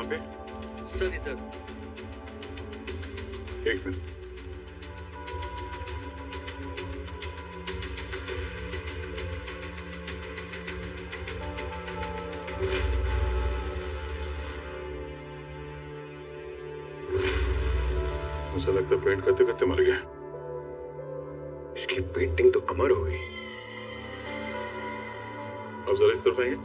कहाँ पे? सर इधर। एक मिनट। मुझे लगता है पेंट करते करते मर गया। इसकी पेंटिंग तो अमर हो गई। अब जरा इस तरफ आएंगे।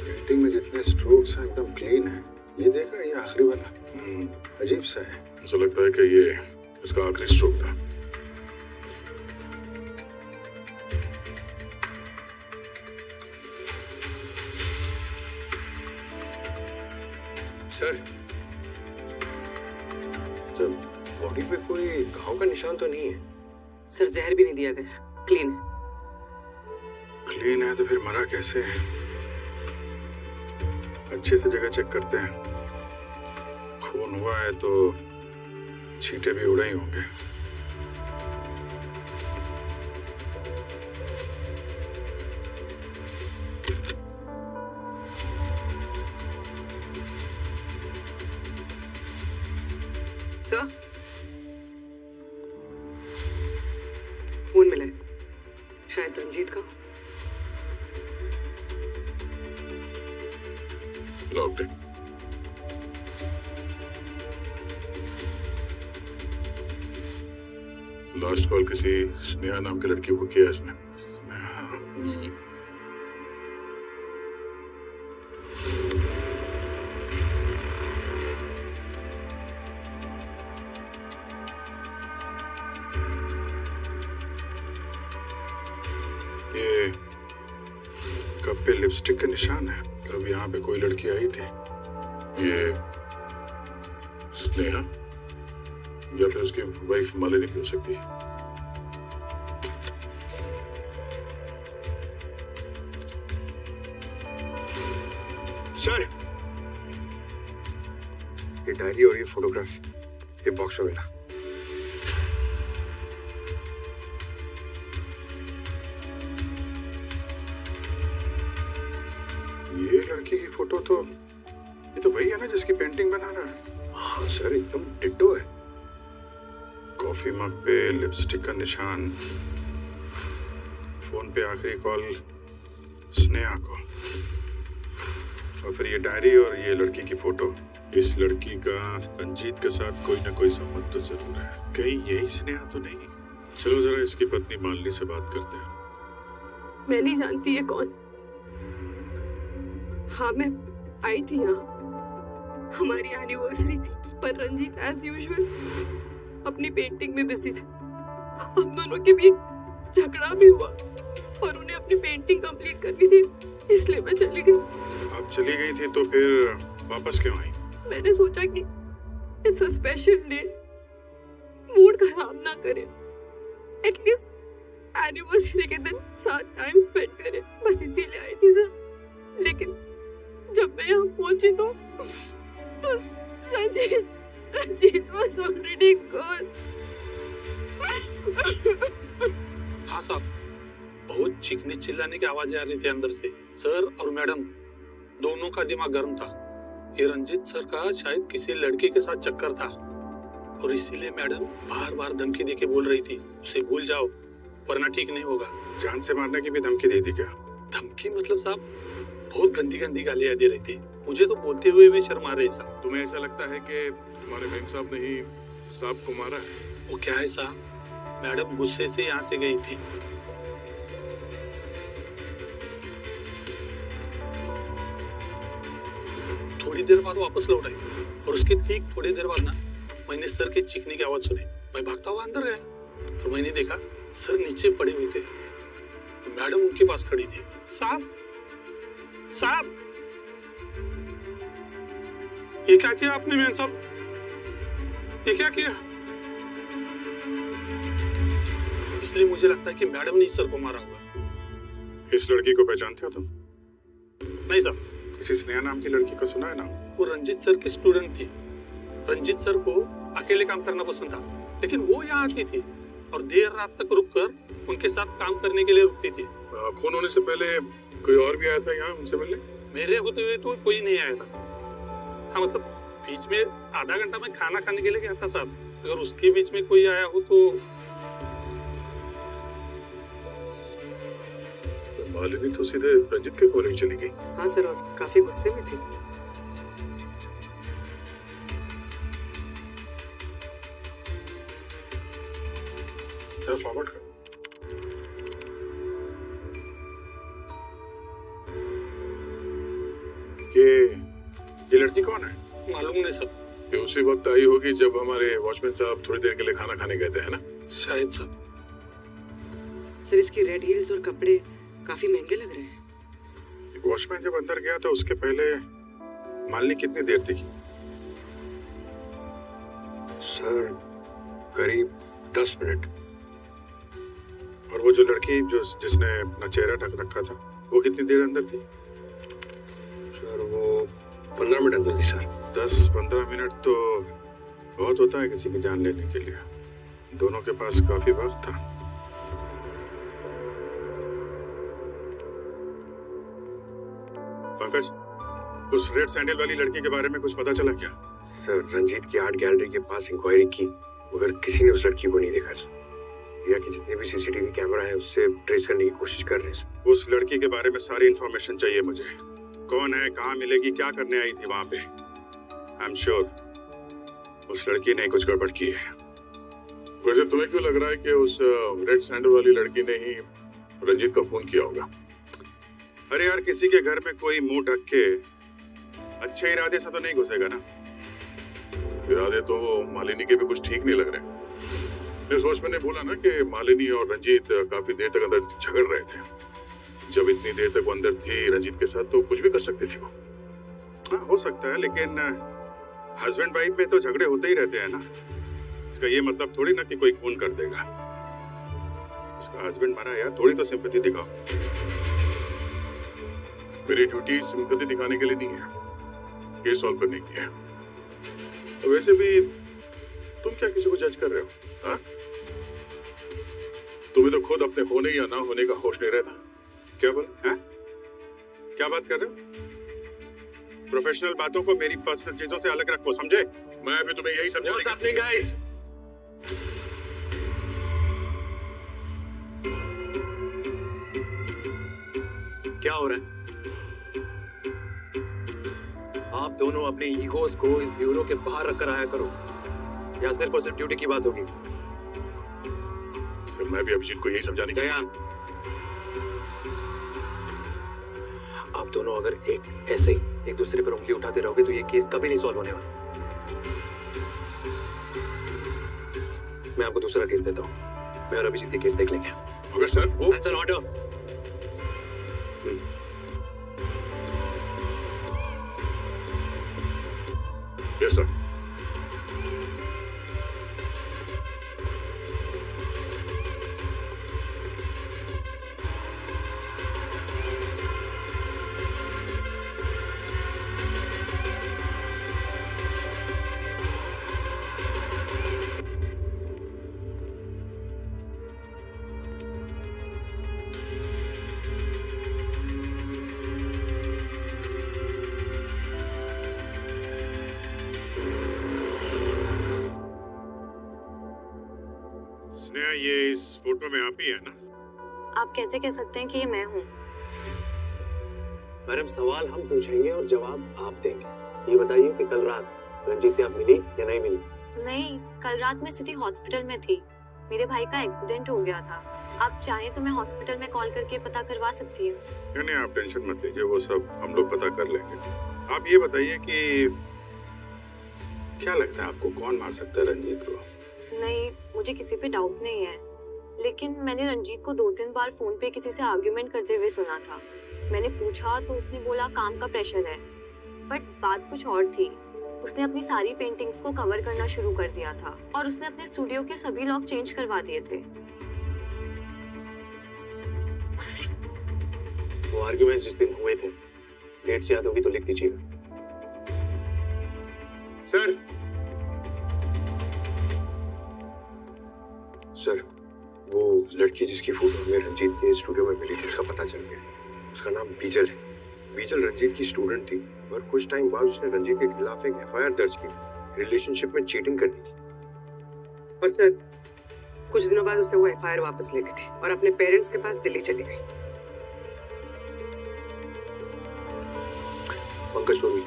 पेंटिंग में जितने स्ट्रोक्स हैं एकदम क्लीन है। ये देख रहे हैं, ये आखिरी वाला अजीब सा है। मुझे लगता है कि ये इसका आखिरी स्ट्रोक था। सर, बॉडी पे कोई घाव का निशान तो नहीं है? सर जहर भी नहीं दिया गया, क्लीन है। क्लीन है तो फिर मरा कैसे है? अच्छे से जगह चेक करते हैं। खून हुआ है तो छींटे भी उड़े ही होंगे। सर, फोन मिला है, शायद रंजीत का। लॉक्ड है। लास्ट कॉल किसी स्नेहा नाम की लड़की को किया इसने। ये कप पे लिपस्टिक का निशान है। अब यहाँ पे कोई लड़की आई थी। ये स्नेहा या फिर उसकी वाइफ मालिनी भी हो सकती है। सर, ये डायरी और ये फोटोग्राफ ये बॉक्स में मिला। ये लड़की की फोटो तो ये तो वही है ना जिसकी पेंटिंग बना रहा है। हाँ सर, एकदम डिट्टो है। कॉफी मग पे लिपस्टिक का निशान, फोन पे आखिरी कॉल स्नेहा को, और फिर ये डायरी और ये लड़की की फोटो। इस लड़की का रंजीत के साथ कोई ना कोई संबंध तो जरूर है। कहीं यही स्नेहा तो नहीं? चलो जरा इसकी पत्नी मालिनी से बात करते हैं। मैं नहीं जानती ये कौन। हाँ, मैं आई थी यहाँ, हमारी एनिवर्सरी थी, पर रंजीत एज यूजुअल अपनी पेंटिंग में बिजी थे। हम दोनों के बीच झगड़ा भी हुआ और उन्हें अपनी पेंटिंग कंप्लीट करनी थी, इसलिए मैं चली गई। आप चली गई थी तो फिर वापस क्यों आई? मैंने सोचा कि it's a special day, mood खराब ना करे, एटलीस्ट एनिवर्सरी के दिन साथ टाइम स्पेंड करे, बस इसीलिए आई थी सर। लेकिन जब मैं यहाँ पहुंची तो रंजीत was already gone। हाँ साहब, बहुत चीखने चिल्लाने की आवाजें आ रही थी अंदर से। सर और मैडम दोनों का दिमाग गर्म था। ये रंजीत सर का शायद किसी लड़के के साथ चक्कर था और इसीलिए मैडम बार बार धमकी देके बोल रही थी, उसे भूल जाओ वरना ठीक नहीं होगा। जान से मारने की भी धमकी दी थी क्या? धमकी मतलब साहब बहुत गंदी गंदी गालियां दे रही थी। मुझे तो बोलते हुए भी शर्म आ रही साहब। तुम्हें ऐसा लगता है कि तुम्हारे मेम साहब ने ही साहब को मारा है? वो क्या है साहब, मैडम गुस्से से यहाँ से गई थी। थोड़ी देर बाद वापस लौट आई और उसके ठीक थोड़ी देर बाद ना मैंने सर के चीखने की आवाज सुनी। मैं भागता हुआ अंदर गया और मैंने देखा सर नीचे पड़े हुए थे, तो मैडम उनके पास खड़ी थी। साहब साहब, ये क्या किया आपने मेम साहब, ये क्या किया? इसलिए मुझे लगता है कि मैडम ने सर को मारा होगा। इस लड़की को पहचानते हो तुम? नहीं साहब। किसी स्नेहा नाम की लड़की को सुना है नाम? वो रंजीत सर की स्टूडेंट थी, रंजीत सर को अकेले काम करना पसंद था, लेकिन वो यहाँ आती थी और देर रात तक रुककर उनके साथ काम करने के लिए रुकती थी। खून होने से पहले कोई और भी आया था यहाँ उनसे मिलने? मेरे होते हुए तो कोई नहीं आया था। हाँ मतलब बीच में आधा घंटा मैं खाना खाने के लिए गया था साहब, अगर उसके बीच में कोई आया हो तो। मालिनी तो सीधे रंजीत के कॉलेज चली गई। हाँ सर, और काफी गुस्से में थी। फॉरवर्ड कर। ये लड़की कौन है? मालूम नहीं सर। ये उसी वक्त आई होगी जब हमारे वॉचमैन साहब थोड़ी देर के लिए खाना खाने गए थे, है ना? शायद सर। सर इसकी रेड हील्स और कपड़े काफी महंगे लग रहे हैं। वॉचमैन जब अंदर गया था उसके पहले मालिनी कितनी देर थी? सर करीब 10 मिनट। और वो जो लड़की जिसने अपना चेहरा ढक रखा था वो कितनी देर अंदर थी? सर वो 15 मिनट अंदर थी सर। 10-15 मिनट तो बहुत होता है किसी की जान लेने के लिए। दोनों के पास काफी वक्त था। पंकज, उस रेड सैंडल वाली लड़की के बारे में कुछ पता चला क्या? सर रंजीत की आर्ट गैलरी के पास इंक्वायरी की, मगर किसी ने उस लड़की को नहीं देखा सर। यहाँ के जितने भी सीसीटीवी कैमरा है उससे ट्रेस करने की कोशिश कर रहे हैं सर। उस लड़की के बारे में सारी इंफॉर्मेशन चाहिए मुझे। कौन है, कहाँ मिलेगी, क्या करने आई थी वहां पे? आई एम श्योर उस लड़की ने कुछ गड़बड़ की है। वैसे तुम्हें क्यों लग रहा है कि उस रेड सैंडल वाली लड़की ने ही रंजीत का फोन किया होगा? अरे यार, किसी के घर में कोई मुंह ढक के अच्छे इरादे से तो नहीं घुसेगा ना। इरादे तो मालिनी के भी कुछ ठीक नहीं लग रहे। इस वॉचमैन ने बोला ना कि मालिनी और रंजीत काफी देर तक अंदर झगड़ रहे थे। जब इतनी देर तक वो अंदर थी रंजीत के साथ तो कुछ भी कर सकती थी वो। हाँ हो सकता है, लेकिन हस्बैंड वाइफ में तो झगड़े होते ही रहते हैं ना। इसका ये मतलब थोड़ी ना कि कोई खून कर देगा। इसका हस्बैंड मरा है यार, थोड़ी तो सिंपैथी दिखाओ। मेरी ड्यूटी सिंपैथी दिखाने के लिए नहीं है, केस सॉल्व करने की है। तो वैसे भी तुम क्या किसी को जज कर रहे हो? हाँ? तुम्हें तो खुद अपने होने या ना होने का होश नहीं रहता। क्या बोल? हाँ? क्या बात कर रहे हो? प्रोफेशनल बातों को मेरी पर्सनल चीजों से अलग रखो, समझे? मैं भी तुम्हें यही समझा। What's happening, guys? क्या हो रहा है? आप दोनों अपने ईगोस को इस ब्यूरो के बाहर रखकर आया करो, या सिर्फ और सिर्फ ड्यूटी की बात होगी। सर मैं भी अभिजीत को यही समझाने की कोशिश। आप दोनों अगर ऐसे एक दूसरे पर उंगली उठाते रहोगे तो ये केस कभी नहीं सॉल्व होने वाला। मैं आपको दूसरा केस देता हूँ, मैं और अभिजीत ये केस देख लेंगे। मगर सर वो ऑर्डर। Yes sir. स्नेहा, ये इस फोटो में आप ही है ना? आप कैसे कह सकते हैं कि ये मैं हूँ? मैडम सवाल हम पूछेंगे और जवाब आप देंगे। ये बताइए कि कल रात रंजीत से आप मिली या नहीं मिली? नहीं, कल रात मैं सिटी हॉस्पिटल में थी। मेरे भाई का एक्सीडेंट हो गया था। आप चाहें तो मैं हॉस्पिटल में कॉल करके पता करवा सकती हूँ। नहीं, आप टेंशन मत लीजिए, वो सब हम लोग पता कर लेंगे। आप ये बताइए कि क्या लगता है आपको, कौन मार सकता है रंजीत को? नहीं, मुझे किसी पे डाउट नहीं है, लेकिन मैंने रंजीत को 2-3 बार फोन पे किसी से आर्ग्यूमेंट करते हुए सुना था। मैंने पूछा तो उसने बोला काम का प्रेशर है, बट बात कुछ और थी। उसने अपनी सारी पेंटिंग्स को कवर करना शुरू कर दिया था और उसने अपने स्टूडियो के सभी लॉक चेंज करवा दिए थे। वो आर्ग्यूमेंट्स जिस दिन हुए थे, डेट्स याद होगी तो लिख दीजिएगा। सर, सर, वो लड़की जिसकी फोटो हमें रंजीत के स्टूडियो में मिली थी, उसका पता चल गया। उसका नाम बीजल है। बीजल रंजीत की स्टूडेंट थी और कुछ टाइम बाद उसने रंजीत के खिलाफ एक एफआईआर दर्ज की रिलेशनशिप में चीटिंग करने की। और सर, कुछ दिनों बाद उसने वो एफआईआर वापस ले ली थी और अपने पेरेंट्स के पास दिल्ली चली गई। पंकज मम्मी,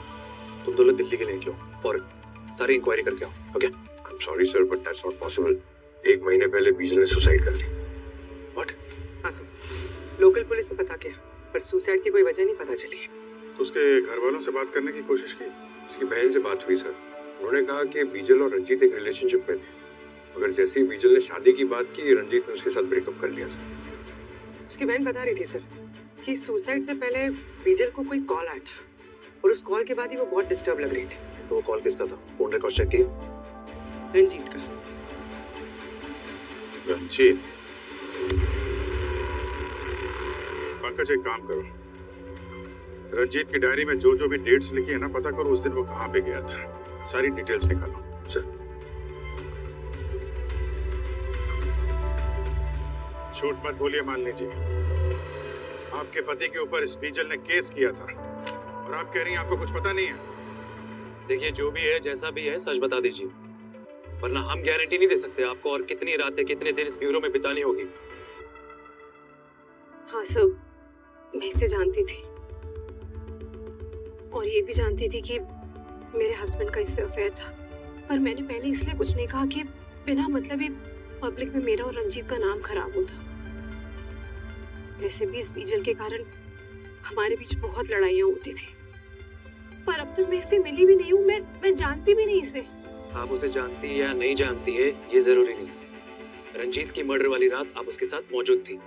तुम दोनों दिल्ली के लिए निकलो और सारी इंक्वायरी करके आओ। Okay? I am sorry sir, but that's not possible. 1 महीने पहले बीजल ने सुसाइड कर ली। व्हाट? हाँ सर, लोकल पुलिस से पता किया पर सुसाइड की कोई वजह नहीं पता चली। तो उसके घर वालों से बात करने की कोशिश की? उसकी बहन से बात हुई सर। उन्होंने कहा कि बीजल और रंजीत एक रिलेशनशिप में थे, मगर जैसे ही बीजल ने शादी की बात की, रंजीत ने उसके साथ ब्रेकअप कर लिया सर। उसकी बहन बता रही थी सर कि सुसाइड से पहले बीजल को कोई कॉल आया था और उस कॉल के बाद ही वो बहुत डिस्टर्ब लग रही थी। तो वो कॉल किसका था? फोन रिकॉर्ड चेक किए? रंजीत का। रंजीत? पंकज, एक काम करो, रंजीत की डायरी में जो जो भी डेट्स लिखी है ना, पता करो उस दिन वो कहाँ पे गया था। सारी डिटेल्स निकालो। सर, झूठ मत बोलिए मालिनी जी। आपके पति के ऊपर इस बीजल ने केस किया था और आप कह रही हैं आपको कुछ पता नहीं है। देखिए, जो भी है, जैसा भी है, सच बता दीजिए, वरना हम गारंटी नहीं दे सकते आपको और कितनी रातें, कितने दिन इस ब्यूरो में बितानी होगी। हाँ सर, मैं इसे जानती थी और ये भी जानती थी कि मेरे हस्बैंड का इससे अफेयर था, पर मैंने पहले इसलिए कुछ नहीं कहा कि बिना मतलब ही पब्लिक में मेरा और रंजीत का नाम खराब होता। वैसे भी इस बीजल के कारण हमारे बीच बहुत लड़ाइयाँ होती थी, पर अब तक मैं इससे मिली भी नहीं हूँ। मैं जानती भी नहीं इसे। आप उसे जानती है या नहीं जानती है, ये जरूरी नहीं है। रंजीत की मर्डर वाली रात आप उसके साथ मौजूद थी,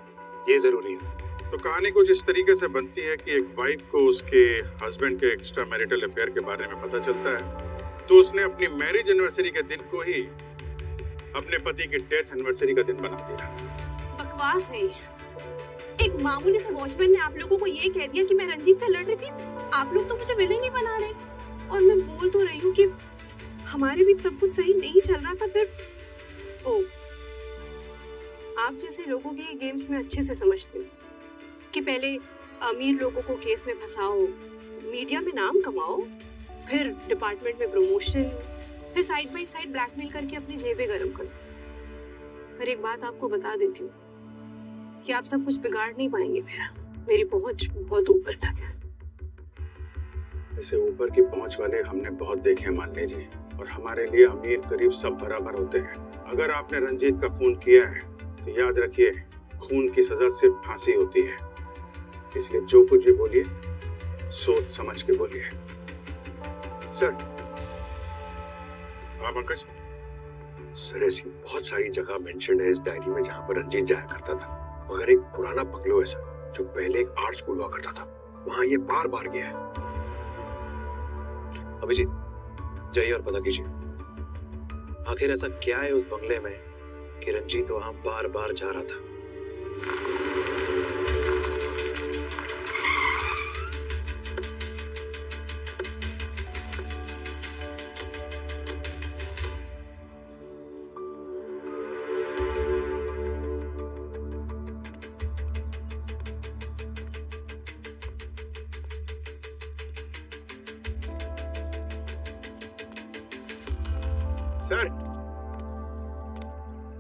ये जरूरी है। तो कहानी कुछ इस तरीके से बनती है कि एक वाइफ को उसके हस्बैंड के एक्स्ट्रा मैरिटल अफेयर के बारे में पता चलता है, तो उसने अपनी मैरिज एनिवर्सरी के दिन को ही अपने पति की डेथ एनिवर्सरी का दिन बना दिया। बकवास है। एक मामूली से वॉचमैन ने आप लोगों को ये कह दिया कि मैं रंजीत से लड़ रही थी। आप लोग तो मुझे विलेन ही बना रहे, और मैं बोल तो रही हूँ कि हमारे बीच सब कुछ सही नहीं चल रहा था। फिर ओ, आप जैसे लोगों के ये गेम्स में अच्छे से समझते हो कि पहले अमीर लोगों को केस में फंसाओ, मीडिया में नाम कमाओ, फिर डिपार्टमेंट में प्रमोशन, फिर साइड बाय साइड ब्लैकमेल करके अपनी जेबें गरम करो। पर एक बात आपको बता देती हूँ कि आप सब कुछ बिगाड़ नहीं पाएंगे। मेरी पहुंच बहुत ऊपर तक है। ऐसे ऊपर की पहुंच वाले हमने बहुत देखे हैं मालिनी जी, और हमारे लिए अमीर गरीब सब बराबर होते हैं। अगर आपने रंजीत का खून किया है तो याद रखिए, खून की सजा सिर्फ फांसी होती है। इसलिए जो कुछ भी बोलिए, सोच समझ के बोलिए। सर, हाँ पंकज? सर, ऐसी बहुत सारी जगह मेंशन है इस डायरी में जहाँ पर रंजीत जाया करता था, मगर एक पुराना बंगलो है सर, जो पहले एक आर्ट स्कूल हुआ करता था, वहाँ ये बार बार गया है। अभिजीत, जाइए और पता कीजिए आखिर ऐसा क्या है उस बंगले में कि रंजीत वहां बार बार जा रहा था। सर,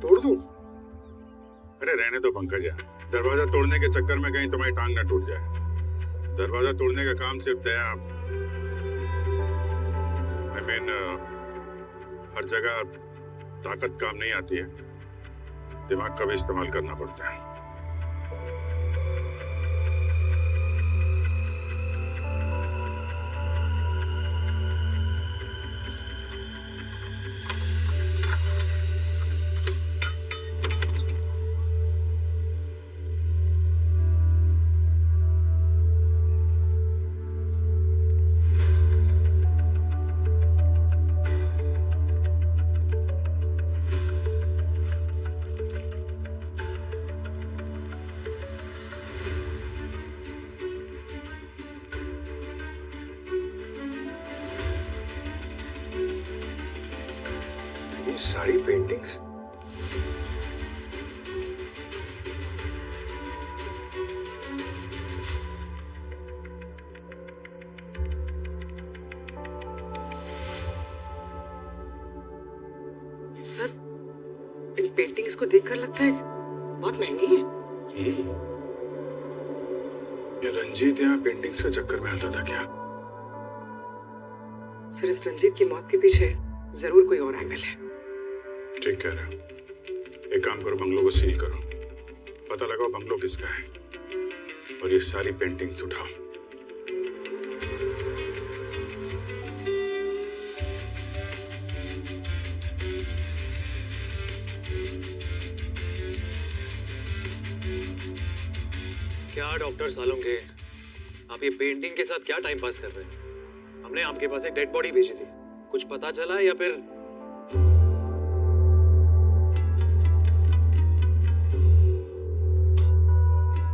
तोड़ दूं? अरे रहने दो पंकज यार, दरवाजा तोड़ने के चक्कर में कहीं तुम्हारी टांग न टूट जाए। दरवाजा तोड़ने का काम सिर्फ दया, I mean, हर जगह ताकत काम नहीं आती है, दिमाग का भी इस्तेमाल करना पड़ता है। ये सारी पेंटिंग्स सर इन पेंटिंग्स को देखकर लगता है बहुत महंगी है। ये रंजीत यहाँ पेंटिंग्स के चक्कर में आता था क्या? सर इस रंजीत की मौत के पीछे जरूर कोई और एंगल है। ठीक कह रहे हो। एक काम करो, बंगलों को सील करो, पता लगाओ बंगलो किसका है, और ये सारी पेंटिंग्स उठाओ। क्या डॉक्टर सालोंगे, आप ये पेंटिंग के साथ क्या टाइम पास कर रहे हैं? हमने आपके पास एक डेड बॉडी भेजी थी, कुछ पता चला या फिर?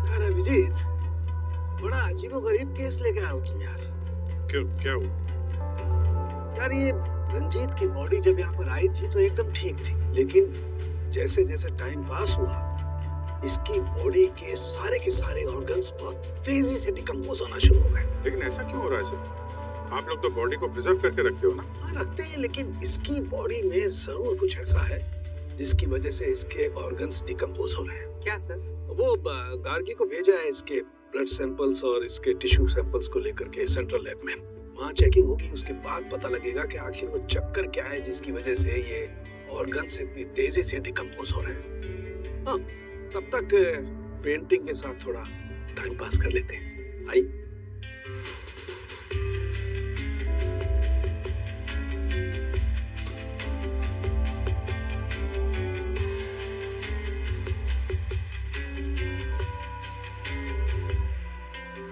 यार अभिजीत, बड़ा अजीबोगरीब केस लेके आए हो तुम यार। क्यों, क्या हुआ? यार ये रंजीत की बॉडी जब यहाँ पर आई थी तो एकदम ठीक थी, लेकिन जैसे जैसे टाइम पास हुआ इसकी बॉडी के सारे ऑर्गन्स बहुत तेजी से डिकम्पोज होना शुरू हो गए। लेकिन ऐसा क्यों हो रहा है सर? आप लोग तो बॉडी को प्रिजर्व करके रखते हो ना? हाँ रखते हैं, लेकिन इसकी बॉडी में जरूर कुछ ऐसा है जिसकी वजह से इसके ऑर्गन्स डिकम्पोज हो रहे हैं। क्या सर? वो गार्गी को भेजा है इसके ब्लड सैंपल्स और इसके टिश्यू सैंपल्स को लेकर के सेंट्रल लैब में। वहाँ चेकिंग होगी, उसके बाद पता लगेगा कि आखिर वो चक्कर क्या है जिसकी वजह से ये ऑर्गन्स इतनी तेजी से डिकम्पोज हो रहे हैं। हाँ, तब तक पेंटिंग के साथ थोड़ा टाइम पास कर लेते हैं। आई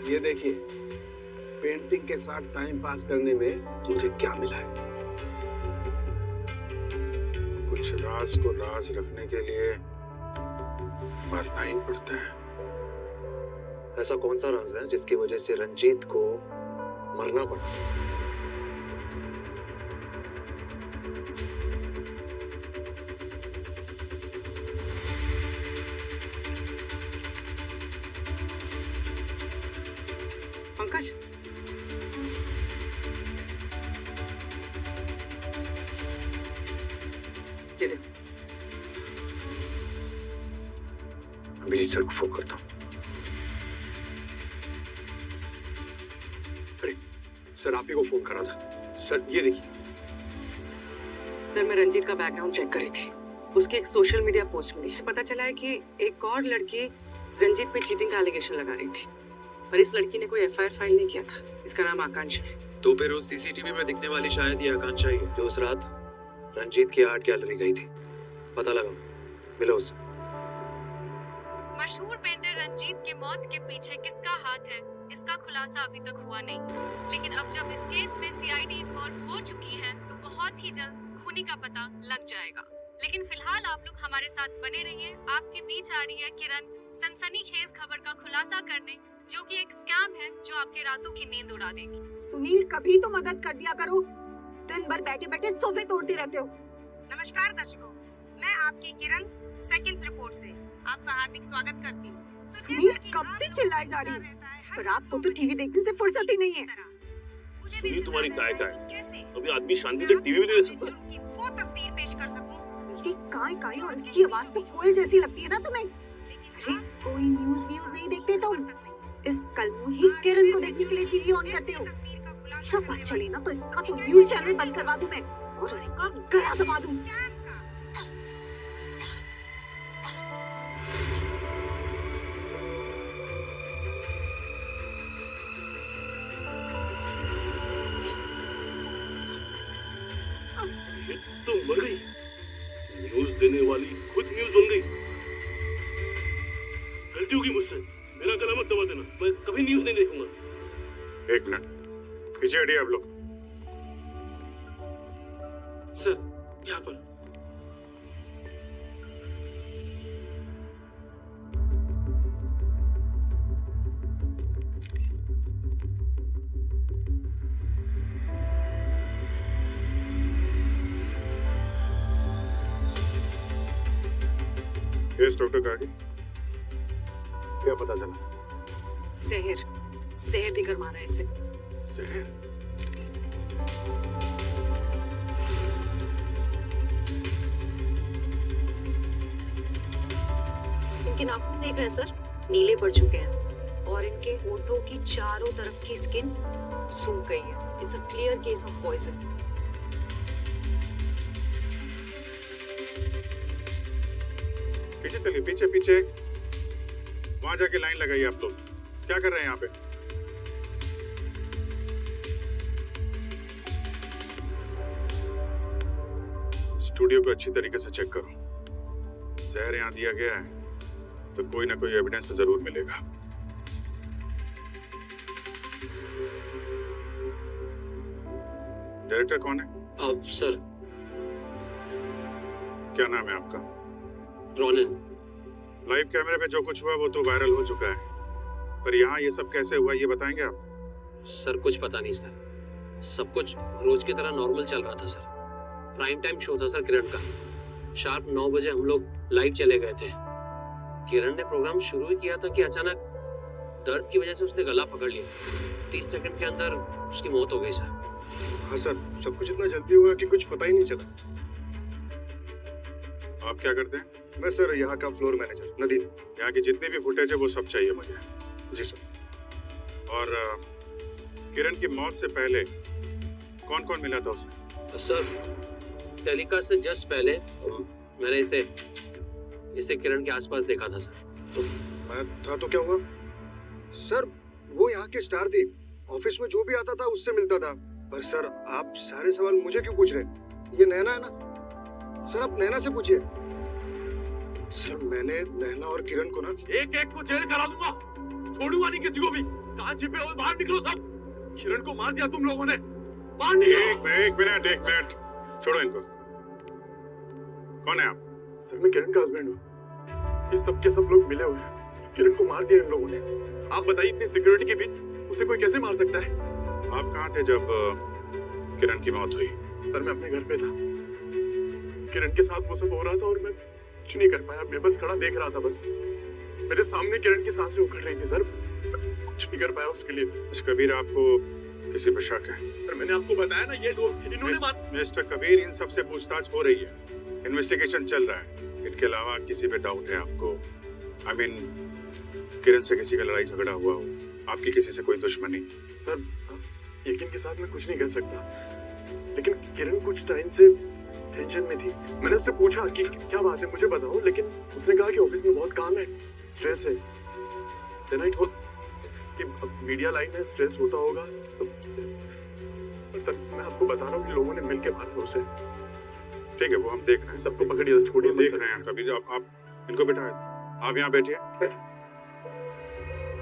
ये देखिए, पेंटिंग के साथ टाइम पास करने में मुझे क्या मिला है। कुछ राज को राज रखने के लिए मरना ही पड़ता है। ऐसा कौन सा राज है जिसकी वजह से रंजीत को मरना पड़ा? पंकज, ये देख। अभिजीत सर को फोन करता हूँ। अरे सर, आप ही को फोन करा था। सर ये देखिए। सर मैं रंजीत का बैकग्राउंड चेक करी थी, उसकी एक सोशल मीडिया पोस्ट मिली है। पता चला है कि एक और लड़की रंजीत पे चीटिंग का एलिगेशन लगा रही थी, पर इस लड़की ने कोई एफआईआर फाइल नहीं किया था। इसका नाम आकांक्षा है। तो फिर उस सीसीटीवी में दिखने वाली शायद ये आकांक्षा ही है जो उस रात रंजीत की आर्ट गैलरी गई थी। पता लगा, मिलो उससे। मशहूर पेंटर रंजीत के मौत के पीछे किसका हाथ है, इसका खुलासा अभी तक हुआ नहीं, लेकिन अब जब इस केस में सीआईडी इन्वॉल्व हो चुकी है तो बहुत ही जल्द खूनी का पता लग जाएगा। लेकिन फिलहाल आप लोग हमारे साथ बने रहिए। आपके बीच आ रही है किरण, सनसनीखेज खबर का खुलासा करने, जो कि एक स्कैम है जो आपके रातों की नींद उड़ा देगी। सुनील, कभी तो मदद कर दिया करो, दिन भर बैठे बैठे सोफे तोड़ते रहते हो। नमस्कार दर्शकों, मैं आपकी किरण सेकंड्स रिपोर्ट से आपका हार्दिक स्वागत करती हूँ। सुनील कब से चिल्लाई जा रही है, पर आपको तो टीवी देखने से फुर्सत ही नहीं है। सुनील तुम्हारी काय अभी आदमी शांति से टीवी भी नहीं देख सकता। वो तस्वीर पेश कर सकूं। मेरी काय और इसकी आवाज तो कोयल जैसी लगती है ना तुम्हें? अरे कोई न्यूज नहीं देखते तुम? इस कलमुही किरण को देखने के लिए टीवी ऑन करते हो। बस चले ना तो इसका तो न्यूज चैनल बंद करवा दूं मैं, और इसका गला दबा दूं। तो मर गई, न्यूज देने वाली खुद न्यूज बन गई। गलती होगी मुझसे, मेरा गला मत दबा देना, मैं कभी न्यूज नहीं देखूंगा। एक मिनट पीछे हटिए आप लोग। सर यहाँ पर यस डॉक्टर गार्गी, क्या पता चला? जहर देकर मारा इसे। जहर? इनके नाखून देख रहे हैं सर, नीले पड़ चुके हैं और इनके होठों की चारों तरफ की स्किन सूख गई है। It's a clear case of poison. पीछे चलिए, पीछे पीछे। वहां जाके लाइन लगाइए आप लोग। क्या कर रहे हैं यहाँ पे? स्टूडियो को अच्छी तरीके से चेक करो। जहर यहाँ दिया गया है तो कोई ना कोई एविडेंस जरूर मिलेगा। डायरेक्टर कौन है? अब सर, क्या नाम है आपका? रोनिन। लाइव कैमरे पे जो कुछ हुआ वो तो वायरल हो चुका है, पर यहाँ ये सब कैसे हुआ ये बताएंगे आप? सर कुछ पता नहीं सर, सब कुछ रोज की तरह नॉर्मल चल रहा था सर। प्राइम टाइम शो था सर किरण का। शार्प 9 बजे हम लोग लाइव चले गए थे। किरण ने प्रोग्राम शुरू ही किया था कि अचानक दर्द की वजह से उसने गला पकड़ लिया। 30 सेकंड के अंदर उसकी मौत हो गई सर। हाँ सर, सब कुछ इतना जल्दी हुआ कि कुछ पता ही नहीं चला। आप क्या करते हैं? मैं सर यहाँ का फ्लोर मैनेजर नदीम। यहाँ की जितनी भी फुटेज है वो सब चाहिए मुझे। जी सर। और किरण की मौत से पहले कौन कौन मिला था उससे? सर टेलीकास्ट से जस्ट पहले मैंने इसे किरण के आसपास देखा था सर। तो मैं था तो क्या हुआ? सर वो यहाँ के स्टार थी, ऑफिस में जो भी आता था उससे मिलता था। पर सर आप सारे सवाल मुझे क्यों पूछ रहे हैं? ये नैना है ना सर, आप नैना से पूछिए। सर मैंने नैना और किरण को ना एक एक को जेल करा दूंगा, छोड़ूंगा नहीं किसी को भी। कहाँ छिपे हो? बाहर निकलो सब। किरण को मार दिया तुम लोगों ने, बाहर निकलो। एक मिनट छोड़ो इनको। कौन है आप? सर मैं किरण का हस्बैंड हूँ। ये सब के सब लोग मिले हुए हैं। सर किरण को मार दिया इन लोगों ने। आप बताइए इतनी सिक्योरिटी के बीच उसे कोई कैसे मार सकता है? आप कहाँ थे जब किरण की मौत हुई? सर मैं अपने घर पे था, किरण के साथ वो सब हो रहा था और मैं कुछ नहीं कर पाया। मैं बस खड़ा देख रहा था। बस मेरे सामने किरण की सांसें उखड़ रही थी सर, कुछ नहीं कर पाया उसके लिए। कबीर आपको किसी पर शक है? सर मैंने आपको बताया ना, ये लोग इन्होंने बात। मिस्टर कबीर, इन सब से पूछताछ हो रही है, इन्वेस्टिगेशन चल रहा है। इनके अलावा किसी पे डाउट है आपको? आई मीन किरण से किसी का लड़ाई झगड़ा हुआ हो, आपकी किसी से कोई दुश्मनी? सर यकीन के साथ मैं कुछ नहीं कह सकता, लेकिन किरण कुछ टाइम से टेंशन में थी। मैंने उससे पूछा कि क्या बात है मुझे बताओ, लेकिन उसने कहा कि ऑफिस में बहुत काम है, स्ट्रेस है। देन आई थॉट कि मीडिया लाइन है, स्ट्रेस होता होगा तो। पर सर मैं आपको बता रहा हूँ कि लोगों ने मिलके मारा उसे। ठीक है, वो हम देख रहे हैं। सबको पकड़िए, छोड़िए। देख रहे हैं कबीर। आप इनको बिठाए, आप यहाँ बैठिए,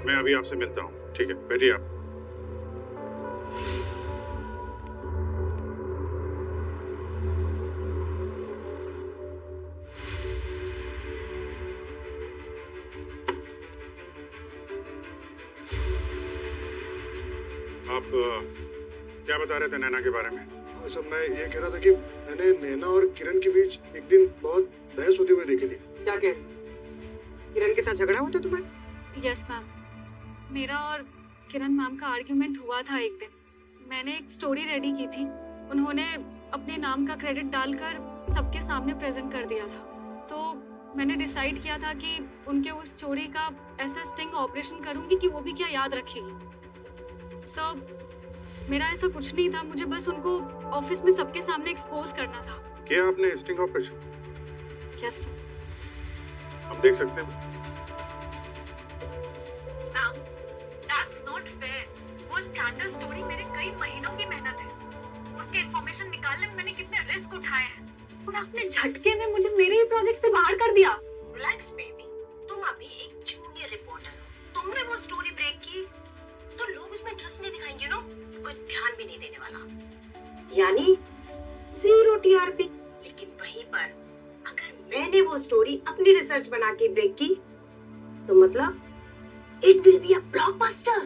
मैं अभी आपसे मिलता हूँ। ठीक है, बैठिए आप। आप क्या बता रहे थे नैना के बारे में? हाँ सर, मैं ये कह रहा था कि मैंने नैना और किरण के बीच एक दिन बहुत बहस होते हुए देखी थी। क्या कह? किरण के साथ झगड़ा हुआ था तुम्हारा? यस मैम, मेरा और किरण मैम का आर्ग्यूमेंट हुआ था एक दिन। मैंने एक स्टोरी रेडी की थी, उन्होंने अपने नाम का क्रेडिट डालकर सबके सामने प्रेजेंट कर दिया था। तो मैंने डिसाइड किया था कि उनके उस चोरी का ऐसा स्टिंग ऑपरेशन करूंगी कि वो भी क्या याद रखेगी। सर मेरा ऐसा कुछ नहीं था, मुझे बस उनको ऑफिस में सबके सामने एक्सपोज करना था। क्या आपने स्टिंग ऑपरेशन? Yes sir. हम देख सकते हैं? That's not fair. वो स्कैंडल स्टोरी मेरे कई महीनों की मेहनत है। उसके इंफॉर्मेशन निकालने में मैंने कितने रिस्क उठाए हैं, और आपने झटके में मुझे मेरे ही प्रोजेक्ट से बाहर कर दिया। रिलैक्स बेबी, तुम अभी एक जूनियर रिपोर्टर हो। तुमने वो स्टोरी ब्रेक की तो लोग उसमें इंटरेस्ट नहीं दिखाएंगे, नो कोई ध्यान भी नहीं देने वाला, यानी 0 टीआरपी। लेकिन वहीं पर अगर मैंने वो स्टोरी अपनी रिसर्च बना के ब्रेक की तो मतलब it will be a blockbuster.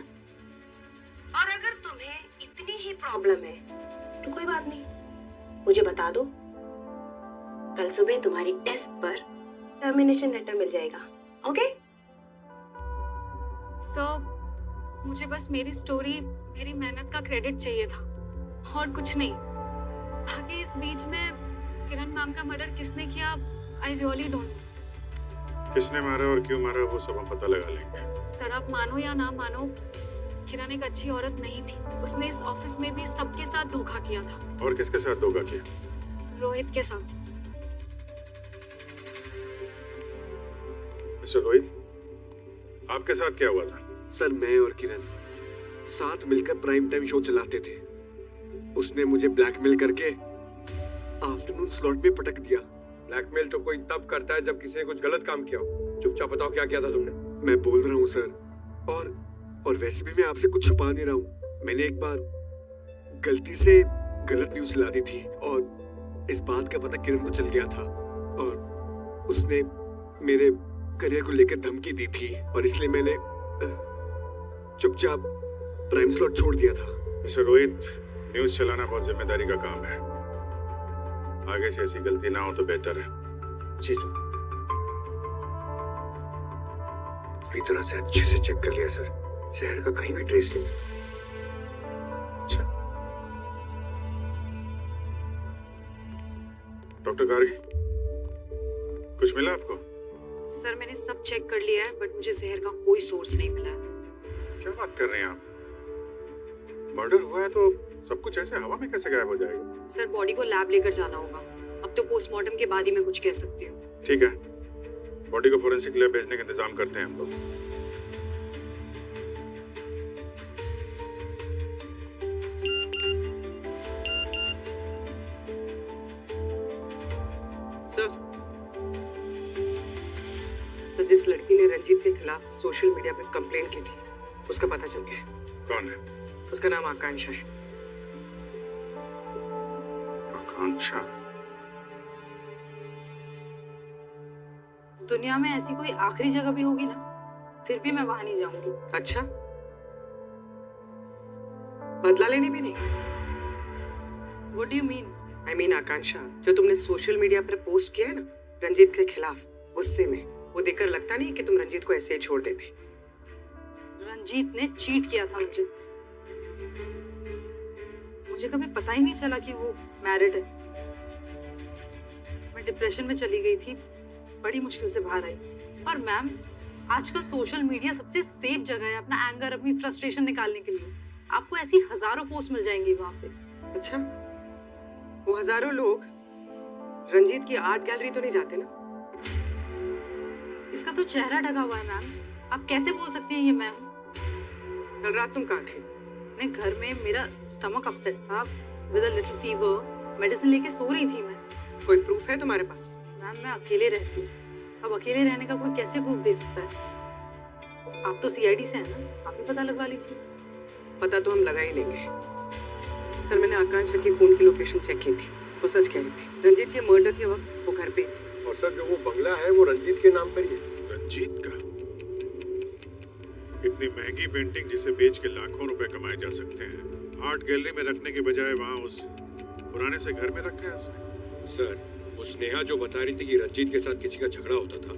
और अगर तुम्हें इतनी ही प्रॉब्लम है तो कोई बात नहीं, मुझे बता दो, कल सुबह तुम्हारी डेस्क पर टर्मिनेशन लेटर मिल जाएगा। ओके? सर मुझे बस मेरी स्टोरी, मेरी मेहनत का क्रेडिट चाहिए था और कुछ नहीं। बाकी इस बीच में किरण मैम का मर्डर किसने किया, आई रियली डोंट नो। किसने मारा और क्यों मारा वो सब हम पता लगा लेंगे। सर आप मानो या ना मानो, किरण एक अच्छी औरत नहीं थी। उसने इस ऑफिस में भी सबके साथ धोखा किया था। और किसके साथ धोखा किया? रोहित के साथ। मिस्टर रोहित, आपके साथ क्या हुआ था? सर मैं और किरण साथ मिलकर प्राइम टाइम शो चलाते थे। उसने मुझे ब्लैकमेल करके आफ्टरनून स्लॉट में पटक दिया। ब्लैकमेल तो कोई तब करता है जब किसी ने कुछ गलत काम किया हो। चुपचाप बताओ क्या किया था तुमने? मैं बोल रहा हूँ सर, और वैसे भी मैं आपसे कुछ छुपा नहीं रहा हूँ। मैंने एक बार गलती से गलत न्यूज ला दी थी और इस बात का पता किरण को चल गया था और उसने मेरे करियर को लेकर धमकी दी थी और इसलिए मैंने चुपचाप प्राइम स्लॉट छोड़ दिया था। मिस्टर रोहित, न्यूज चलाना बहुत जिम्मेदारी का काम है। आगे से ऐसी गलती ना हो तो बेहतर है। जी सर। पूरी तरह से अच्छे से चेक कर लिया सर, शहर का कहीं भी ट्रेस नहीं। अच्छा डॉक्टर गार्गी, कुछ मिला आपको? सर मैंने सब चेक कर लिया है बट मुझे जहर का कोई सोर्स नहीं मिला है। क्या बात कर रहे हैं आप? मर्डर हुआ है तो सब कुछ ऐसे हवा में कैसे गायब हो जाएगा? सर बॉडी को लैब लेकर जाना होगा। अब तो पोस्टमार्टम के बाद ही मैं कुछ कह सकती हूँ। ठीक है, बॉडी को फोरेंसिक लैब भेजने का इंतजाम करते हैं हम लोग। सर जिस लड़की ने रंजीत के खिलाफ सोशल मीडिया पर कंप्लेंट की थी उसका पता चल गया। कौन है? उसका नाम आकांक्षा है। आकांक्षा? दुनिया में ऐसी कोई आखिरी जगह भी होगी ना, फिर भी मैं वहां नहीं जाऊंगी। अच्छा, बदला लेने भी नहीं? What do you mean? I mean आकांक्षा, जो तुमने सोशल मीडिया पर पोस्ट किया है ना रंजीत के खिलाफ, गुस्से में, वो देखकर लगता नहीं कि तुम रंजीत को ऐसे ही छोड़ देती। रंजीत ने चीट किया था मुझे। मुझे कभी पता ही नहीं चला कि वो मैरिड है। मैं डिप्रेशन में चली गई थी, बड़ी मुश्किल से बाहर आई। और मैम, आजकल सोशल मीडिया सबसे सेफ जगह है अपना एंगर, अपनी फ्रस्ट्रेशन निकालने के लिए। आपको ऐसी हजारों पोस्ट मिल जाएंगी वहां पे। अच्छा, वो हजारों लोग रंजीत की आर्ट गैलरी तो नहीं जाते ना? इसका तो चेहरा ढका हुआ है मैम, आप कैसे बोल सकती हैं ये मैम? कल रात तुम कहाँ थे? अपने घर में, मेरा स्टमक अपसेट था with a little fever, medicine लेके सो रही थी मैं। कोई प्रूफ है तुम्हारे पास? मैम मैं अकेले रहती हूँ, अब अकेले रहने का कोई कैसे प्रूफ दे सकता है? आप तो सीआईडी से हैं ना, आप ही पता लगवा लीजिए। पता तो हम लगा ही लेंगे। सर मैंने आकांक्षा की फोन की लोकेशन चेक की थी, वो सच कह रही थी। रंजीत के मर्डर के वक्त वो घर पे थी। और सर जो वो बंगला है वो रंजीत के नाम पर ही है। रंजीत का? इतनी महंगी पेंटिंग जिसे बेच के लाखों रुपए कमाए जा सकते हैं, आर्ट गैलरी में रखने के बजाय वहाँ उस पुराने से घर में रखा है उसने। सर वो स्नेहा जो बता रही थी कि रंजीत के साथ किसी का झगड़ा होता था,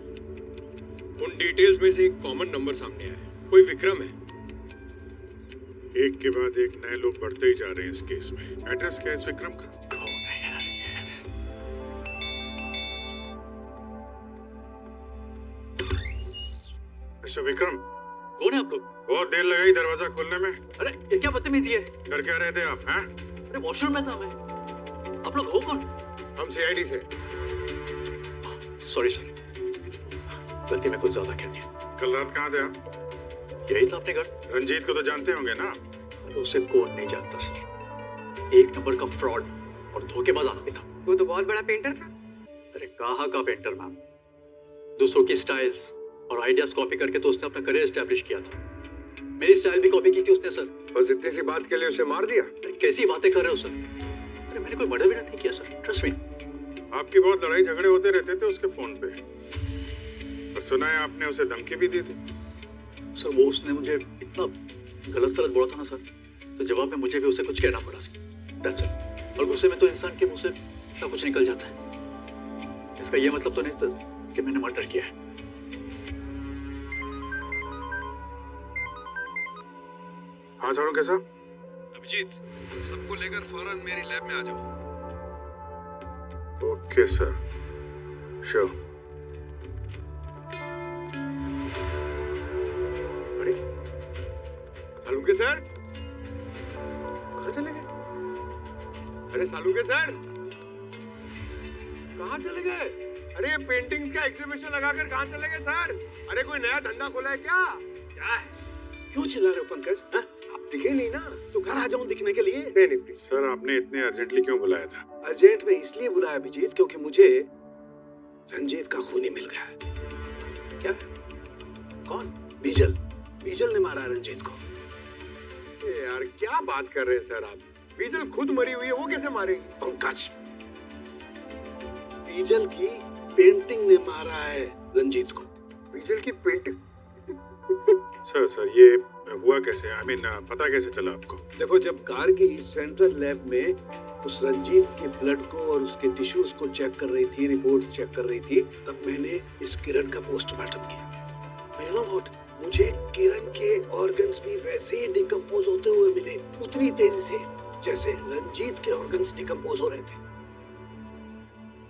उन डिटेल्स में से एक कॉमन नंबर सामने आया है, कोई विक्रम है। एक के बाद एक नए लोग बढ़ते ही जा रहे हैं इस केस में। एड्रेस क्या है इस विक्रम का? कौन है यार ये? मिस्टर विक्रम, कौन है आप लोग? बहुत देर लगाई दरवाजा खोलने में। अरे ये क्या बदतमीजी है? कर क्या रहे थे आप? हैं? अरे वॉशरूम में था मैं। आप लोग हो कौन? हम सीआईडी से। सॉरी सर, गलती में कुछ ज्यादा कह दिया। कल रात कहाँ थे आप? यही था अपने घर। रंजीत को तो जानते होंगे ना? उसे कौन नहीं जानता सर, एक नंबर का फ्रॉड और धोखेबाज आदमी था। वो तो बहुत बड़ा पेंटर था। अरे कहाँ का पेंटर मैम, दूसरों की स्टाइल्स और आइडियाज कॉपी करके तो उसने अपना करियर एस्टेब्लिश किया था। मेरी स्टाइल भी कॉपी की थी उसने सर। बस इतनी सी बात के लिए उसे मार दिया? कैसी बातें कर रहे हो सर? अरे मैंने कोई मर्डर नहीं किया सर, ट्रस्ट मी। आपकी बहुत लड़ाई झगड़े होते रहते थे उसके फोन पे, और सुना है आपने उसे धमकी भी दी थी। सर वो उसने मुझे इतना गलत सलत बोला था ना सर, तो जवाब में मुझे भी उसे कुछ कहना पड़ा सर। That's it. और गुस्से में तो इंसान के मुंह से सब कुछ निकल जाता है। इसका ये मतलब तो नहीं सर कि मैंने मर्डर किया है। हाँ सारू, कैसा? अभिजीत, सबको लेकर फौरन मेरी लैब में आ जाओ। Okay sir, sure. Salunke sir कहाँ चले गए? अरे सालुंके सर कहाँ चले गए? अरे ये पेंटिंग्स का एग्जीबिशन लगाकर कहाँ चले गए सर? अरे कोई नया धंधा खोला है क्या? क्या है? क्यों चिल्ला रहे हो पंकज? हाँ? आप दिखे नहीं ना, तो घर आ जाऊं दिखने के लिए। नहीं नहीं प्लीज। सर आपने इतने अर्जेंटली क्यों बुलाया था? अर्जेंट में इसलिए बुलाया अभिजीत क्योंकि मुझे रंजीत का खूनी मिल गया है। क्या? कौन? बीजल। बीजल ने मारा रंजीत को। ये यार क्या बात कर रहे हैं सर आप? बीजल खुद मरी हुई है, वो कैसे मारेगी? पंकज, बीजल की पेंटिंग ने मारा है रंजीत को। बीजल की पेंटिंग? सर ये हुआ कैसे? आई मीन पता कैसे चला आपको? देखो, जब कारगिल सेंट्रल लैब में उस रंजीत के ब्लड को और उसके टिश्यूज को चेक कर रही थी, रिपोर्ट चेक कर रही थी, तब मैंने इस किरण का पोस्टमार्टम किया। मुझे किरण के ऑर्गन्स भी वैसे ही डिकम्पोज होते हुए मिले, उतनी तेजी से जैसे रंजीत के ऑर्गन्स डिकम्पोज हो रहे थे।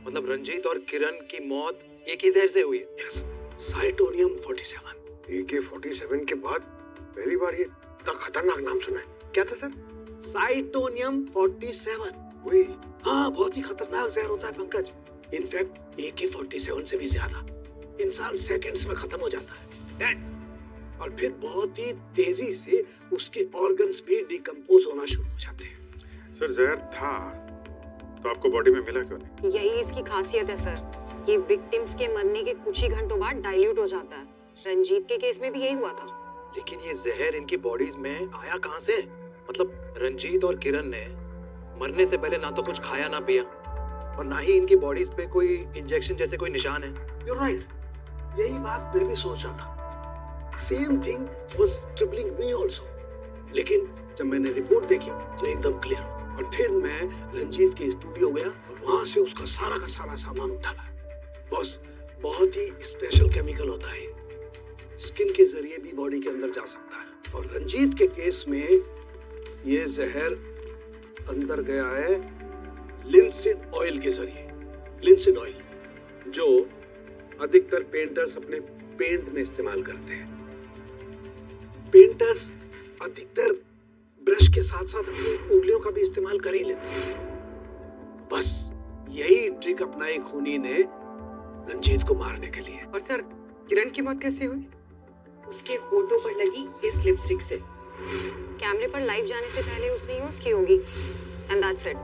मतलब रंजीत और किरण की मौत एक ही जहर से हुई है? यस, साइटोनियम 47। AK-47 के बाद पहली बार ये इतना खतरनाक नाम सुना है। क्या था सर? साइटोनियम 47। वही। हाँ, बहुत ही खतरनाक जहर होता है पंकज। इनफैक्ट AK-47 से भी ज्यादा। इंसान सेकंड्स में खत्म हो जाता है और फिर बहुत ही तेजी से उसके ऑर्गन्स भी डिकम्पोज होना शुरू हो जाते हैं। सर जहर था तो आपको बॉडी में मिला क्यों नहीं? यही इसकी खासियत है सर, ये विक्टिम्स के मरने के कुछ ही घंटों बाद डाइल्यूट हो जाता है। रंजीत के केस में भी यही हुआ था। लेकिन ये जहर इनकी बॉडीज में आया कहाँ से? मतलब रंजीत और किरण ने मरने से पहले ना तो कुछ खाया ना पिया और ना ही इनकी बॉडीज पे कोई इंजेक्शन जैसे कोई निशान है। You're right. यही बात मैं भी सोच रहा था। Same thing was troubling me also. लेकिन जब मैंने रिपोर्ट देखी तो एकदम क्लियर हो। और फिर मैं रंजीत के स्टूडियो गया और वहां से उसका सारा का सारा सामान उठाया। बॉस, बहुत ही स्पेशल केमिकल होता है, स्किन के जरिए भी बॉडी के अंदर जा सकता है। और रंजीत के केस में ये जहर अंदर गया है लिंसीड ऑयल के जरिए। लिंसीड ऑयल जो अधिकतर पेंटर्स अपने पेंट में इस्तेमाल करते हैं। पेंटर्स अधिकतर ब्रश के साथ साथ अपनी उंगलियों का भी इस्तेमाल कर ही लेते हैं। बस यही ट्रिक अपनाई खूनी ने रंजीत को मारने के लिए। और सर, किरण की मौत कैसे हुई? उसके फोटो पर लगी इस लिपस्टिक से। कैमरे पर लाइव जाने से पहले उसने यूज की होगी and that's it,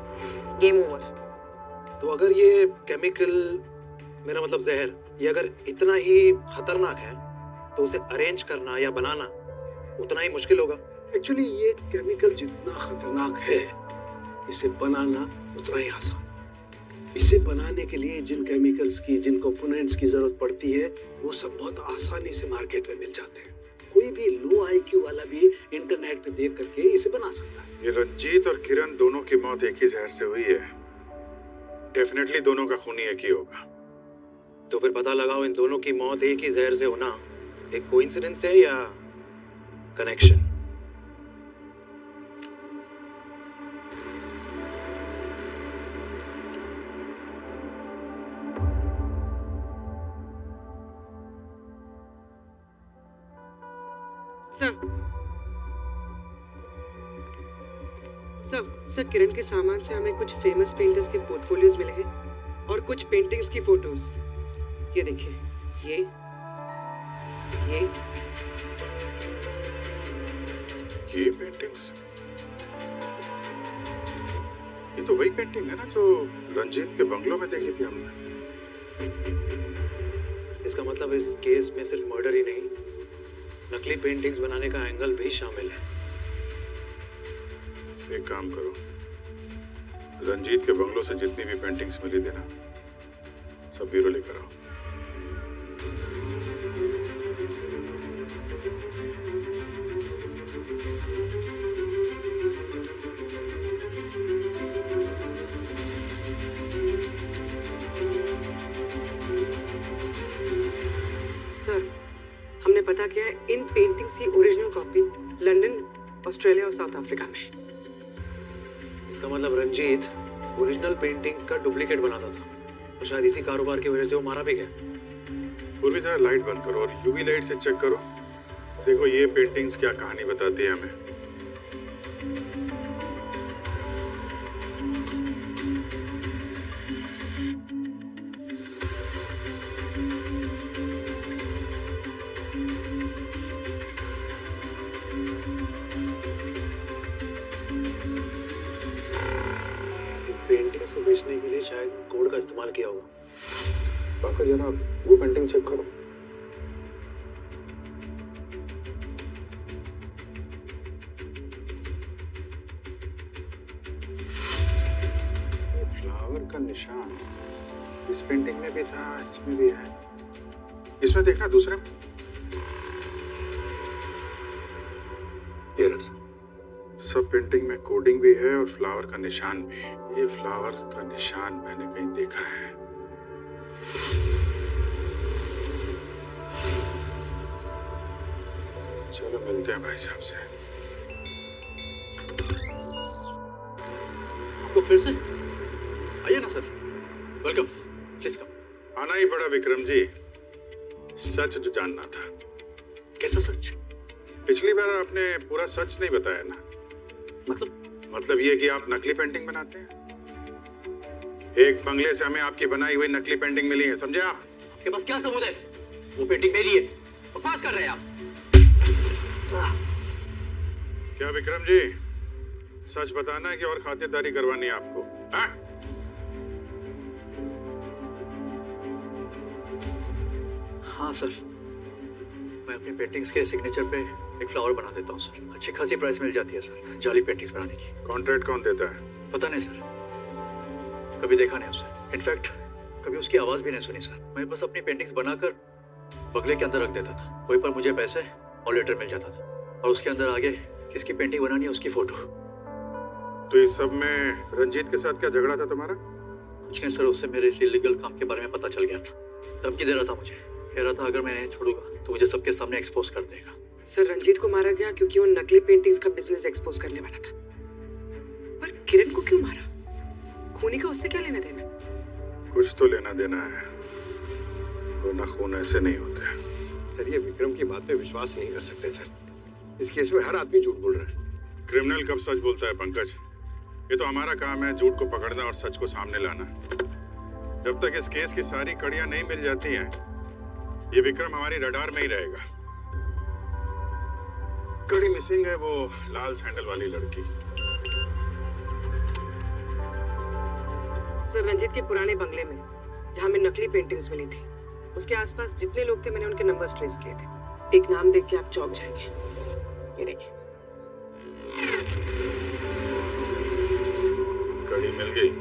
game over. तो अगर ये केमिकल, मेरा मतलब जहर, ये अगर इतना ही खतरनाक है तो उसे अरेंज करना या बनाना उतना ही मुश्किल होगा। एक्चुअली ये केमिकल जितना खतरनाक है, इसे बनाना उतना ही आसान। इसे बनाने के लिए जिन केमिकल्स की, जिन कंपोनेंट्स की जरूरत पड़ती है, वो सब बहुत आसानी से मार्केट में मिल जाते हैं। कोई भी लो IQ वाला भी इंटरनेट पे देख करके इसे बना सकता है। ये रंजीत और किरण दोनों की मौत एक ही जहर से हुई है। डेफिनेटली दोनों का खूनी एक ही होगा। तो फिर पता लगाओ इन दोनों की मौत एक ही जहर से होना एक कोइंसिडेंस है या कनेक्शन। सर, किरण के सामान से हमें कुछ फेमस पेंटर्स के पोर्टफोलियोज मिले हैं और कुछ पेंटिंग्स की फोटोज। ये देखिए, ये पेंटिंग्स, ये तो वही पेंटिंग है ना जो रंजीत के बंगलों में देखी थी हमने। इसका मतलब इस केस में सिर्फ मर्डर ही नहीं, नकली पेंटिंग्स बनाने का एंगल भी शामिल है। एक काम करो, रंजीत के बंगलों से जितनी भी पेंटिंग्स मिली थी ना, सब ब्यूरो लेकर आओ। सर, हमने पता किया है इन पेंटिंग्स की ओरिजिनल कॉपी लंदन, ऑस्ट्रेलिया और साउथ अफ्रीका में। इसका मतलब रंजीत ओरिजिनल पेंटिंग्स का डुप्लीकेट बनाता था और शायद इसी कारोबार की वजह से वो मारा भी गया। पूर्वी जरा लाइट बंद करो और यूवी लाइट से चेक करो देखो ये पेंटिंग्स क्या कहानी बताती है हमें। पेंटिंग्स को बेचने के लिए शायद कोड का इस्तेमाल किया होगा। पंकज जनाब, वो पेंटिंग चेक करो। फ्लावर का निशान इस पेंटिंग में भी था, इसमें भी है। इसमें देखना दूसरे में। ये रहा सर। सब पेंटिंग में कोडिंग भी है और फ्लावर का निशान भी। ये फ्लावर का निशान मैंने कहीं देखा है। चलो मिलते हैं भाई साहब से। आपको फिर से आइए ना सर, वेलकम, प्लीज कम। आना ही पड़ा विक्रम जी, सच जो जानना था। कैसा सच? पिछली बार आपने पूरा सच नहीं बताया ना। मतलब ये कि आप नकली पेंटिंग बनाते हैं। एक बंगले से हमें आपकी बनाई हुई नकली पेंटिंग मिली है, समझे आप? आपके पास क्या सबूत है? वो पेंटिंग मेरी है, बकवास कर रहे हैं आप। क्या विक्रम जी, सच बताना है कि और खातिरदारी करवानी है आपको? हाँ? हाँ सर, मैं अपनी पेंटिंग्स के सिग्नेचर पे एक फ्लावर बना देता हूँ सर। अच्छी खासी प्राइस मिल जाती है सर जाली पेंटिंग्स बनाने की। कॉन्ट्रैक्ट कौन देता है? पता नहीं सर, कभी देखा नहीं उसे। इनफैक्ट कभी उसकी आवाज भी नहीं सुनी सर। मैं बस अपनी पेंटिंग्स बनाकर बगले के अंदर रख देता था, वहीं पर मुझे पैसे और लेटर मिल जाता था, और उसके अंदर आगे किसकी पेंटिंग बनानी है उसकी फोटो। तो इस सब में रंजीत के साथ क्या झगड़ा था तुम्हारा? कुछ नहीं सर, उससे मेरे इस इलीगल काम के बारे में पता चल गया था। धमकी दे रहा था मुझे, कह रहा था अगर मैं नहीं छोड़ूंगा तो मुझे सबके सामने एक्सपोज कर देगा। सर, रंजीत को मारा गया क्योंकि वो नकली पेंटिंग्स का बिजनेस एक्सपोज करने वाला था। पर किरण को क्यों मारा? खूनी का उससे क्या लेना देना? कुछ तो लेना देना है, वरना खून ऐसे नहीं होते। सर, ये विक्रम की बात पे विश्वास नहीं कर सकते सर। इस केस में हर आदमी झूठ बोल रहा है। क्रिमिनल कब सच बोलता है पंकज? ये तो हमारा काम है झूठ को पकड़ना और सच को सामने लाना। जब तक इस केस की सारी कड़ियां नहीं मिल जाती हैं, ये विक्रम हमारी रडार में ही रहेगा। कड़ी मिसिंग है वो लाल सैंडल वाली लड़की। सर, रंजीत के पुराने बंगले में जहाँ में नकली पेंटिंग्स मिली थी, उसके आसपास जितने लोग थे मैंने उनके नंबर्स ट्रेस किए थे। एक नाम देख के आप चौंक जाएंगे। ये देखिए, कड़ी मिल गई।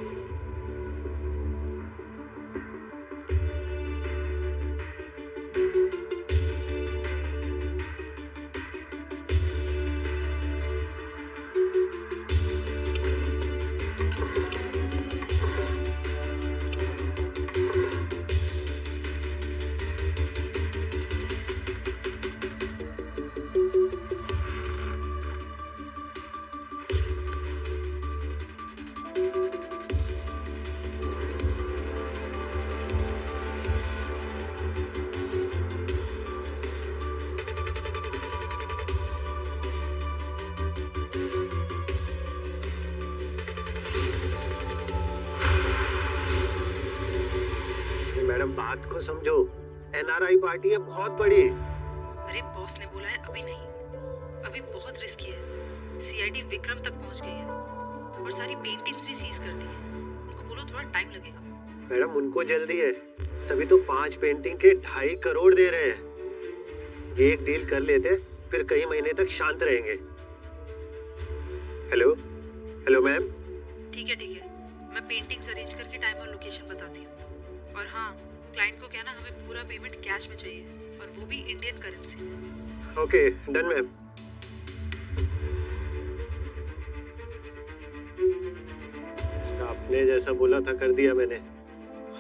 मैडम, बात को समझो। एनआरआई पार्टी है बहुत बड़ी। अरे बॉस ने बोला है अभी नहीं, अभी बहुत रिस्की है। सीआईडी विक्रम तक पहुंच गई है और सारी पेंटिंग्स भी सीज कर दी है। उनको बोलो थोड़ा टाइम लगेगा। मैडम, उनको जल्दी है, तभी तो 5 पेंटिंग के 2.5 करोड़ दे रहे हैं। एक डील कर लेते फिर कई महीने तक शांत रहेंगे। Hello hello ma'am. ठीक है, मैं पेंटिंग्स अरेंज करके टाइम और लोकेशन बताती हूँ। और हाँ, क्लाइंट को कहना हमें पूरा पेमेंट कैश में चाहिए, और वो भी Indian currency. Okay, done ma'am. आपने जैसा बोला था कर दिया मैंने।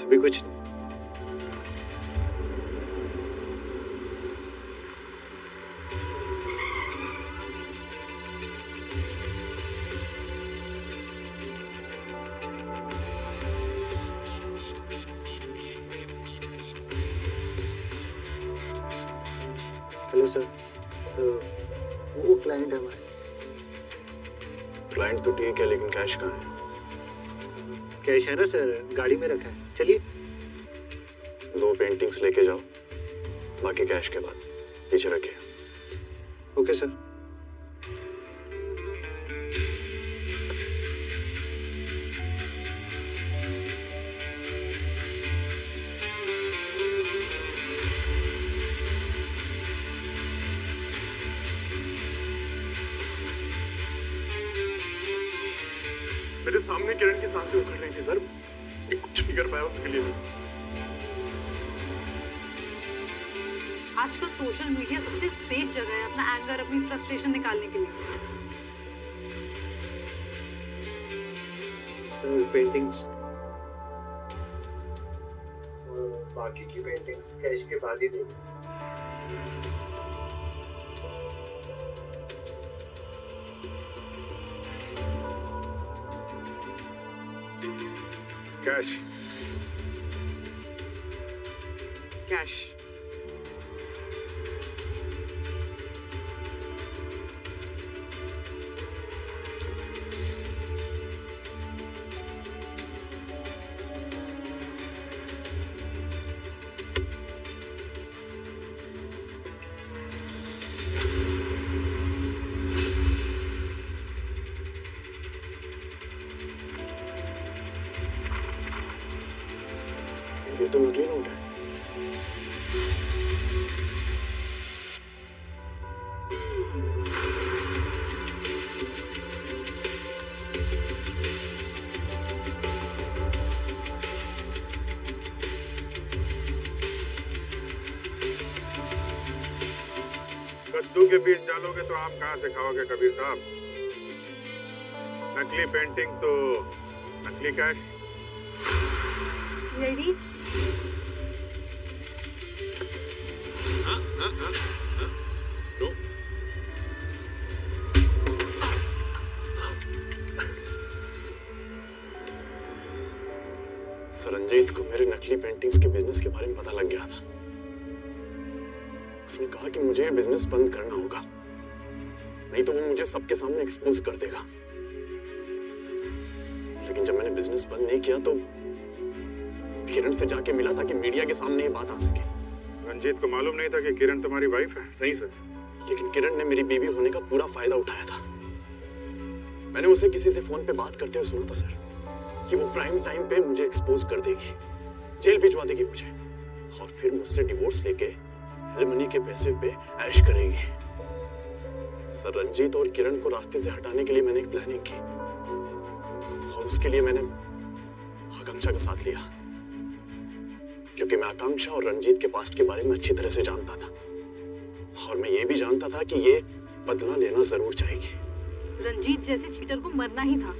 अभी कुछ हेलो सर। वो क्लाइंट है हमारे। क्लाइंट तो ठीक है, लेकिन कैश कहाँ है? कैश है ना सर, गाड़ी में रखा है। चलिए 2 पेंटिंग्स लेके जाओ, बाकी कैश के बाद पीछे रखिए। Okay sir. मेरे सामने किरण की सांसें उखड़ रही थी सर, मैं कुछ नहीं कर पाया उसके लिए। आजकल सोशल मीडिया सबसे सेफ जगह है अपना एंगर, अपनी फ्रस्ट्रेशन निकालने के लिए। पेंटिंग्स, बाकी की पेंटिंग्स कैश के बाद ही देंगे। Cash cash. ये तो नकली नोट है। कद्दू के बीज डालोगे तो आम कहाँ से खाओगे कबीर साहब? नकली पेंटिंग तो नकली कैश। सीआईडी नो, रंजीत को मेरे नकली पेंटिंग्स के बिजनेस के बारे में पता लग गया था। उसने कहा कि मुझे ये बिजनेस बंद करना होगा, नहीं तो वो मुझे सबके सामने एक्सपोज कर देगा। लेकिन जब मैंने बिजनेस बंद नहीं किया तो किरण से जाके मिला ताकि मीडिया के सामने ये बात आ सके। रंजीत को मालूम नहीं था कि किरण तुम्हारी वाइफ है? नहीं सर, लेकिन किरण ने मेरी बीवी होने का पूरा फायदा उठाया था। मैंने उसे किसी से फोन पे बात करते हुए सुना था सर कि वो प्राइम टाइम पे मुझे एक्सपोज कर देगी, जेल भिजवा देगी मुझे, और फिर मुझसे डिवोर्स लेके एलिमनी के पैसे पे ऐश करेगी। सर, रंजीत और किरण को रास्ते से हटाने के लिए मैंने एक प्लानिंग की, और उसके लिए मैंने आकांक्षा का साथ लिया, क्योंकि मैं आकांक्षा और रंजीत के पास्ट के बारे में अच्छी तरह से जानता था, और मैं ये भी जानता था कि ये बदला लेना जरूर चाहेगी। रंजीत जैसे चीटर को मरना ही था।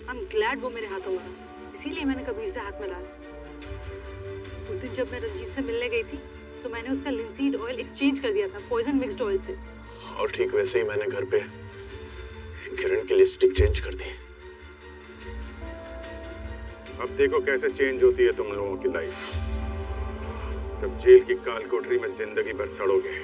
आई एम ग्लैड वो मेरे हाथों मरा, इसीलिए मैंने कबीर से हाथ मिलाया। उस दिन जब मैं रंजीत से मिलने गई थी तो मैंने उसका लिंसीड ऑयल एक्सचेंज कर दिया था पॉइजन मिक्स्ड ऑयल से। और ठीक वैसे ही मैंने घर पे किरण की लिपस्टिक चेंज कर दी। अब देखो कैसे चेंज होती है तुम लोगों की लाइफ, जब जेल की काल कोठरी में जिंदगी भर सड़ोगे।